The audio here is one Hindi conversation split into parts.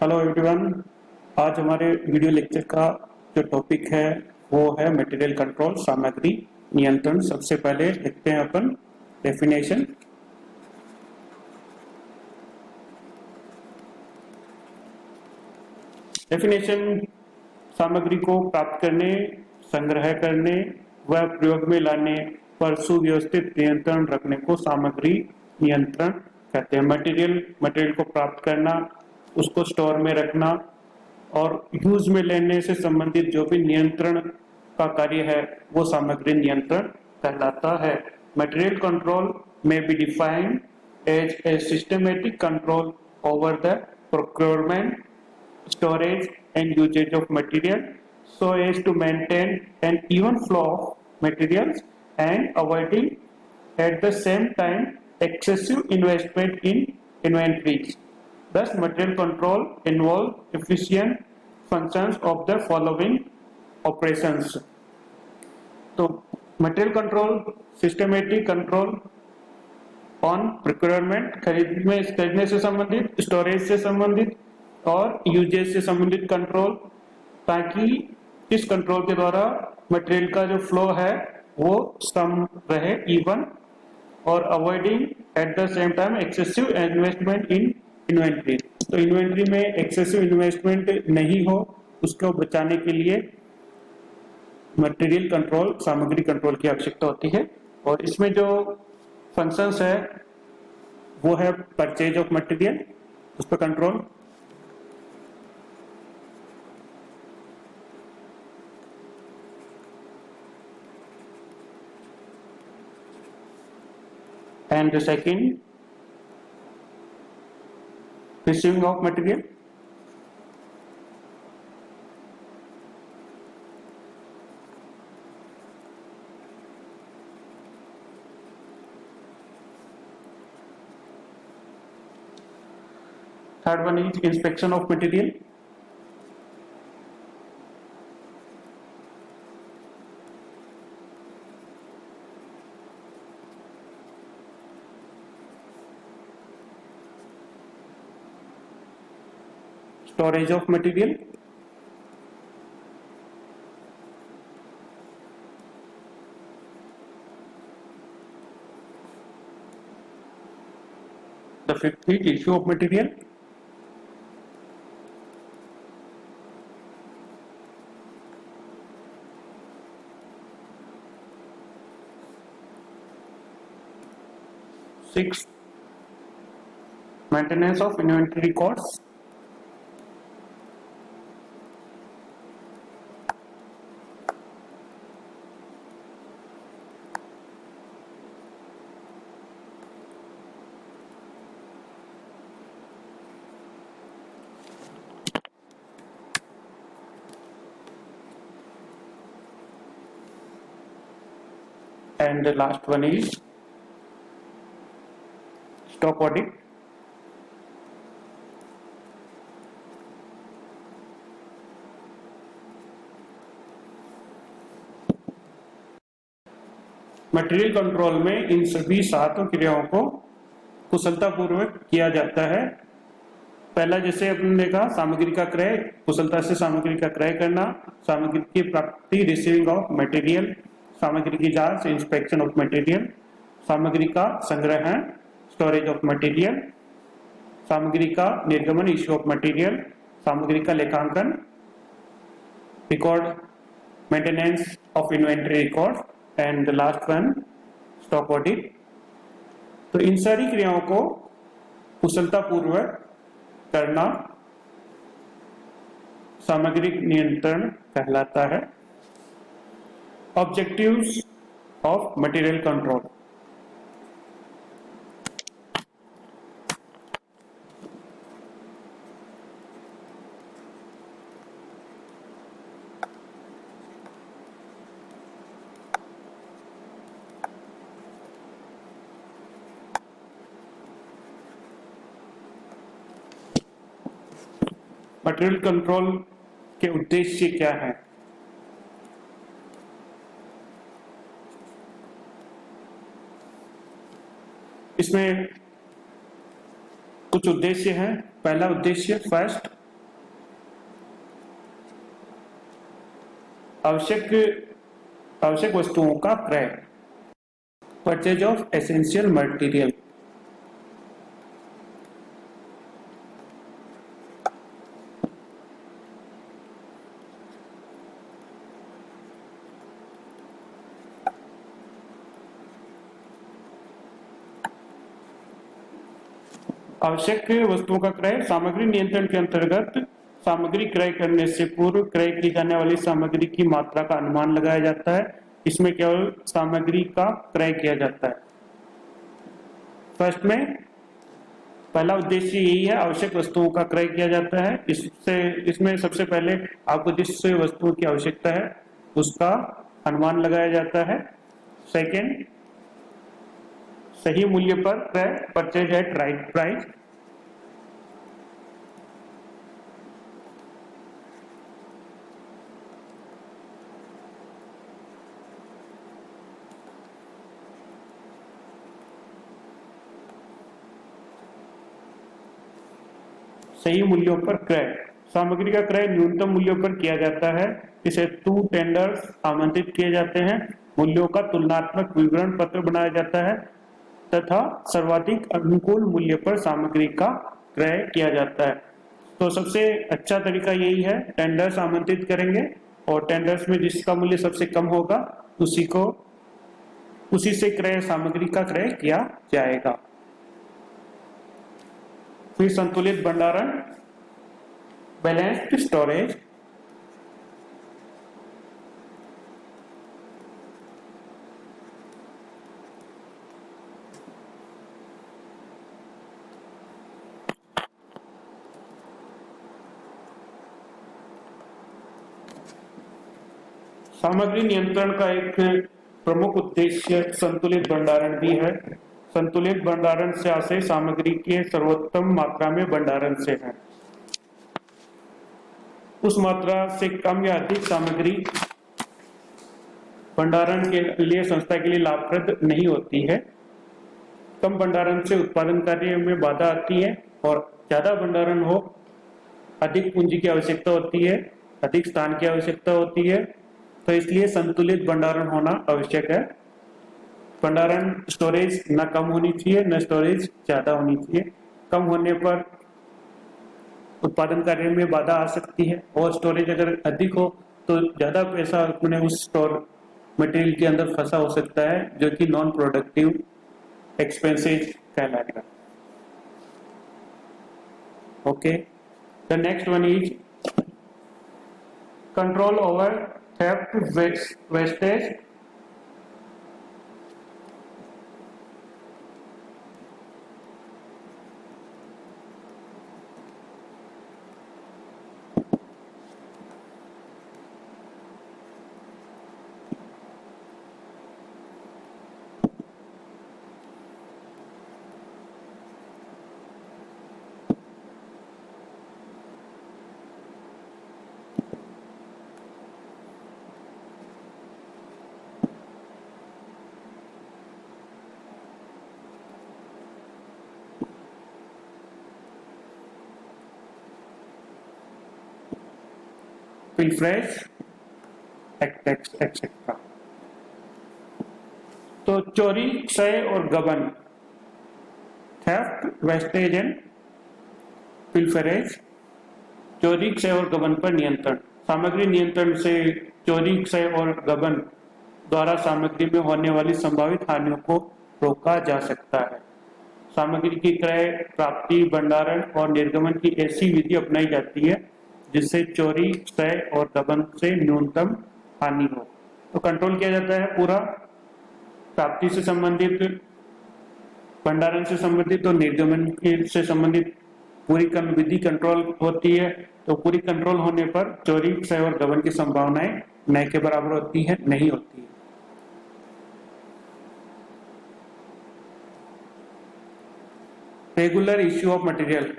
Hello everyone. आज हमारे वीडियो लेक्चर का जो टॉपिक है वो है मटेरियल कंट्रोल, सामग्री नियंत्रण। सबसे पहले लिखते हैं अपन डेफिनेशन। डेफिनेशन सामग्री को प्राप्त करने, संग्रह करने व प्रयोग में लाने पर सुव्यवस्थित नियंत्रण रखने को सामग्री नियंत्रण कहते हैं। मटेरियल को प्राप्त करना, उसको स्टोर में रखना और यूज में लेने से संबंधित जो भी नियंत्रण का कार्य है वो सामग्री नियंत्रण कहलाता है। Material control may be defined as a systematic control over the procurement, storage and usage of material so as to maintain an even flow of materials and avoiding at the same time excessive investment in inventories. Thus, material control involves efficient functions of the following operations. तो material control, systematic control on procurement, खरीदने से संबंधित, स्टोरेज से संबंधित और यूजेज से संबंधित कंट्रोल, ताकि इस कंट्रोल के द्वारा मटेरियल का जो फ्लो है वो सम रहे, इवन, और avoiding at the same time excessive investment in inventory. तो इन्वेंट्री में एक्सेसिव इन्वेस्टमेंट नहीं हो, उसको बचाने के लिए मटेरियल कंट्रोल, सामग्री कंट्रोल की आवश्यकता होती है। और इसमें जो फंक्शंस है वो है परचेज ऑफ मटेरियल, उस पर control, and the second receiving of material, third one is inspection of material, storage of material, the fifth is issue of material, sixth maintenance of inventory records, and the last one is stock audit. Material control में इन सभी सातों क्रियाओं को कुशलतापूर्वक किया जाता है। पहला जैसे अपने देखा, सामग्री का क्रय, कुशलता से सामग्री का क्रय करना, सामग्री की प्राप्ति, रिसीविंग ऑफ मटेरियल, सामग्री की जांच, इंस्पेक्शन ऑफ मटेरियल, सामग्री का संग्रहण, स्टोरेज ऑफ मटेरियल, सामग्री का निर्गमन, इश्यू ऑफ मटेरियल, सामग्री का लेखांकन, record, maintenance of inventory record, and the last one stock audit. तो इन सारी क्रियाओं को कुशलतापूर्वक करना सामग्री नियंत्रण कहलाता है। Objectives of material control. Material control के उद्देश्य क्या है? इसमें कुछ उद्देश्य हैं। पहला उद्देश्य, फर्स्ट, आवश्यक आवश्यक वस्तुओं का क्रय, परचेज ऑफ एसेंशियल मटेरियल। आवश्यक वस्तुओं का क्रय सामग्री नियंत्रण के अंतर्गत सामग्री क्रय करने से पूर्व क्रय की जाने वाली सामग्री की मात्रा का अनुमान लगाया जाता है। इसमें केवल सामग्री का क्रय किया जाता है। फर्स्ट में पहला उद्देश्य यही है, आवश्यक वस्तुओं का क्रय किया जाता है। इसमें सबसे पहले आपको जिस वस्तुओं की आवश्यकता है उसका अनुमान लगाया जाता है। सेकंड, सही मूल्य पर क्रय, परचेज एट राइट प्राइस। सही मूल्यों पर क्रय, सामग्री का क्रय न्यूनतम मूल्यों पर किया जाता है। इसे टू टेंडर्स आमंत्रित किए जाते हैं। मूल्यों का तुलनात्मक विवरण पत्र बनाया जाता है तथा सर्वाधिक अनुकूल मूल्य पर सामग्री का क्रय किया जाता है। तो सबसे अच्छा तरीका यही है, टेंडर्स आमंत्रित करेंगे और टेंडर्स में जिसका मूल्य सबसे कम होगा उसी से क्रय सामग्री का क्रय किया जाएगा। फिर संतुलित भंडारण, बैलेंस्ड स्टोरेज। सामग्री नियंत्रण का एक प्रमुख उद्देश्य संतुलित भंडारण भी है। संतुलित भंडारण से आशय सामग्री के सर्वोत्तम मात्रा में भंडारण से है। उस मात्रा से कम या अधिक सामग्री भंडारण के लिए संस्था के लिए लाभप्रद नहीं होती है। कम भंडारण से उत्पादन कार्य में बाधा आती है और ज्यादा भंडारण हो, अधिक पूंजी की आवश्यकता होती है, अधिक स्थान की आवश्यकता होती है। तो इसलिए संतुलित भंडारण होना आवश्यक है। भंडारण स्टोरेज न कम होनी चाहिए न स्टोरेज ज्यादा होनी चाहिए। कम होने पर उत्पादन कार्य में बाधा आ सकती है और स्टोरेज अगर अधिक हो तो ज्यादा पैसा अपने उस स्टोर मटेरियल के अंदर फंसा हो सकता है, जो कि नॉन प्रोडक्टिव एक्सपेंसेस कहलाएगा। Okay, the next one is control over theft, wastage. Pilferage etcetera. तो चोरी, क्षय और गबन, थेफ्ट, वेस्टेज एंड पिलफरेज। चोरी, क्षय और गबन पर नियंत्रण। सामग्री नियंत्रण से चोरी, क्षय और गबन द्वारा सामग्री में होने वाली संभावित हानियों को रोका जा सकता है। सामग्री की क्रय, प्राप्ति, भंडारण और निर्गमन की ऐसी विधि अपनाई जाती है जिससे चोरी, क्षय और गबन से न्यूनतम हानि हो। तो कंट्रोल किया जाता है पूरा, प्राप्ति से संबंधित, भंडारण से संबंधित और निर्गमन से संबंधित पूरी विधि कंट्रोल होती है। तो पूरी कंट्रोल होने पर चोरी, क्षय और गबन की संभावनाएं न के बराबर होती है, नहीं होती है। Regular issue of material.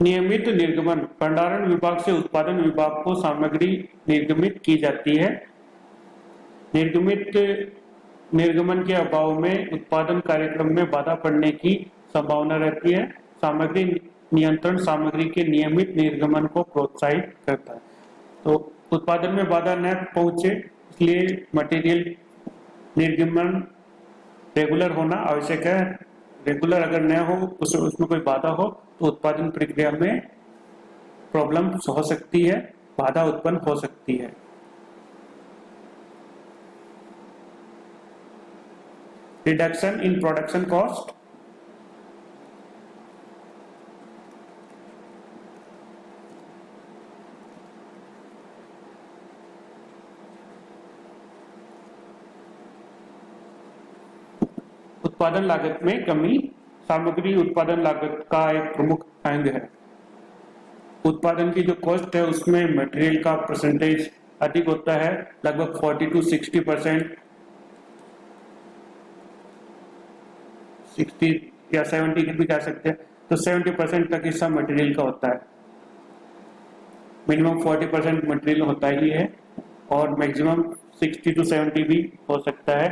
नियमित निर्गमन, भंडारण विभाग से उत्पादन विभाग को सामग्री निर्गमित की जाती है। निर्गमित निर्गमन के अभाव में उत्पादन कार्यक्रम में बाधा पड़ने की संभावना रहती है। सामग्री नियंत्रण सामग्री के नियमित निर्गमन को प्रोत्साहित करता है। तो उत्पादन में बाधा न पहुंचे इसलिए मटेरियल निर्गमन रेगुलर होना आवश्यक है। रेगुलर अगर न हो, उसमें कोई बाधा हो तो उत्पादन प्रक्रिया में प्रॉब्लम हो सकती है, बाधा उत्पन्न हो सकती है। रिडक्शन इन प्रोडक्शन कॉस्ट, उत्पादन लागत में कमी, सामग्री उत्पादन लागत का एक प्रमुख अंग है। उत्पादन की जो कॉस्ट है उसमें मटेरियल का परसेंटेज अधिक होता है, लगभग 40 to 60%, 60 या 70 भी कह सकते हैं। तो 70% तक हिस्सा मटेरियल का होता है। मिनिमम 40% मटेरियल होता ही है और मैक्सिमम 60 to 70 भी हो सकता है।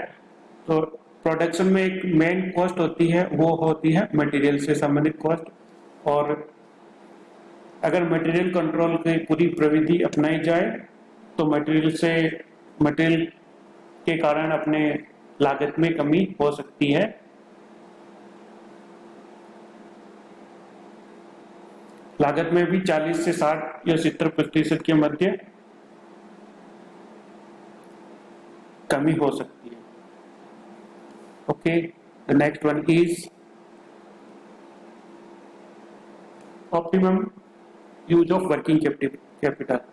तो प्रोडक्शन में एक मेन कॉस्ट होती है, वो होती है मटेरियल से संबंधित कॉस्ट। और अगर मटेरियल कंट्रोल की पूरी प्रविधि अपनाई जाए तो मटेरियल के कारण अपने लागत में कमी हो सकती है। लागत में भी 40 से 60 या 70% के मध्य कमी हो सकती है। Okay, the next one is optimum use of working capital.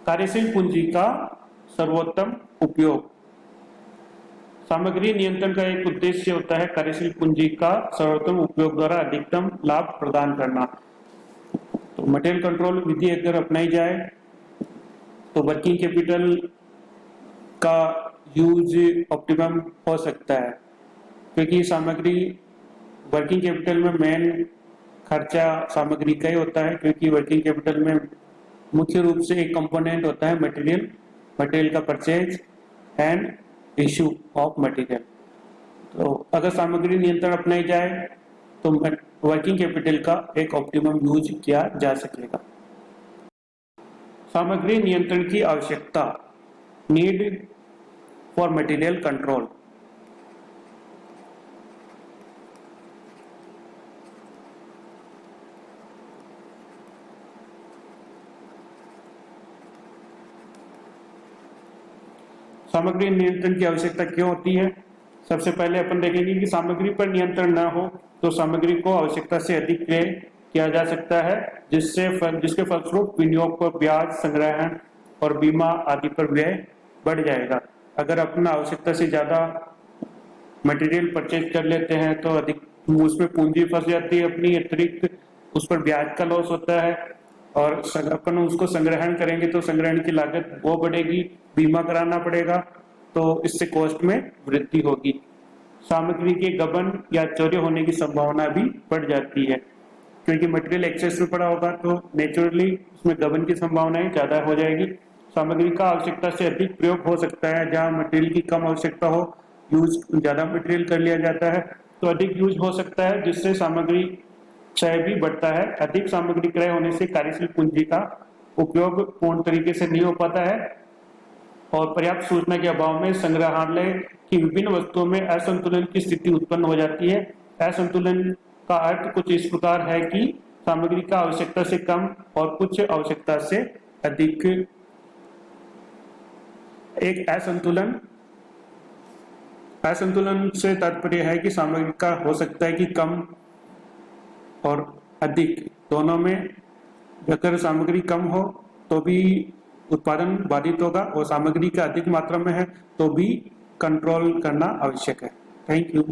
कार्यशील पूंजी का सर्वोत्तम उपयोग, सामग्री नियंत्रण का एक उद्देश्य होता है कार्यशील पूंजी का सर्वोत्तम उपयोग द्वारा अधिकतम लाभ प्रदान करना। तो मटेरियल कंट्रोल विधि अगर अपनाई जाए तो वर्किंग कैपिटल का यूज ऑप्टिमम हो सकता है, क्योंकि सामग्री वर्किंग कैपिटल में मेन खर्चा सामग्री का ही होता है, क्योंकि वर्किंग कैपिटल में मुख्य रूप से एक कंपोनेंट होता है मटेरियल का purchase and issue of material. तो अगर सामग्री नियंत्रण अपनाई जाए तो वर्किंग कैपिटल का एक ऑप्टिमम यूज किया जा सकेगा। सामग्री नियंत्रण की आवश्यकता, नीड फॉर मटेरियल कंट्रोल। सामग्री नियंत्रण की आवश्यकता क्यों होती है? सबसे पहले अपन देखेंगे कि सामग्री पर नियंत्रण न हो तो सामग्री को आवश्यकता से अधिक व्यय किया जा सकता है, जिसके फलस्वरूप विनियोग पर ब्याज, संग्रहण और बीमा आदि पर व्यय बढ़ जाएगा। अगर अपना आवश्यकता से ज्यादा मटेरियल परचेज कर लेते हैं तो अधिक उसमें पूंजी फंस जाती है अपनी, अतिरिक्त उस पर ब्याज का लॉस होता है, और अपन उसको संग्रहण करेंगे तो संग्रहण की लागत वो बढ़ेगी, बीमा कराना पड़ेगा, तो इससे कॉस्ट में वृद्धि होगी। सामग्री के गबन या चोरी होने की संभावना भी बढ़ जाती है, क्योंकि मटेरियल एक्सेस में पड़ा होगा तो नेचुरली उसमें गबन की संभावनाएं ज्यादा हो जाएगी। सामग्री का आवश्यकता से अधिक प्रयोग हो सकता है, जहां मटेरियल की कम आवश्यकता हो, यूज ज्यादा मटेरियल कर लिया जाता है तो अधिक यूज हो सकता है, जिससे सामग्री क्षय भी बढ़ता है। अधिक सामग्री क्रय होने से कार्यशील पूंजी का उपयोग पूर्ण तरीके से नहीं हो पाता है और पर्याप्त सूचना के अभाव में संग्रहालय की विभिन्न वस्तुओं में असंतुलन की स्थिति उत्पन्न हो जाती है। असंतुलन का अर्थ कुछ इस प्रकार है कि सामग्री का आवश्यकता से कम और कुछ आवश्यकता से अधिक। एक असंतुलन से तात्पर्य है कि सामग्री का हो सकता है कि कम और अधिक दोनों में, अगर सामग्री कम हो तो भी उत्पादन बाधित होगा और सामग्री का अधिक मात्रा में है तो भी कंट्रोल करना आवश्यक है। Thank you.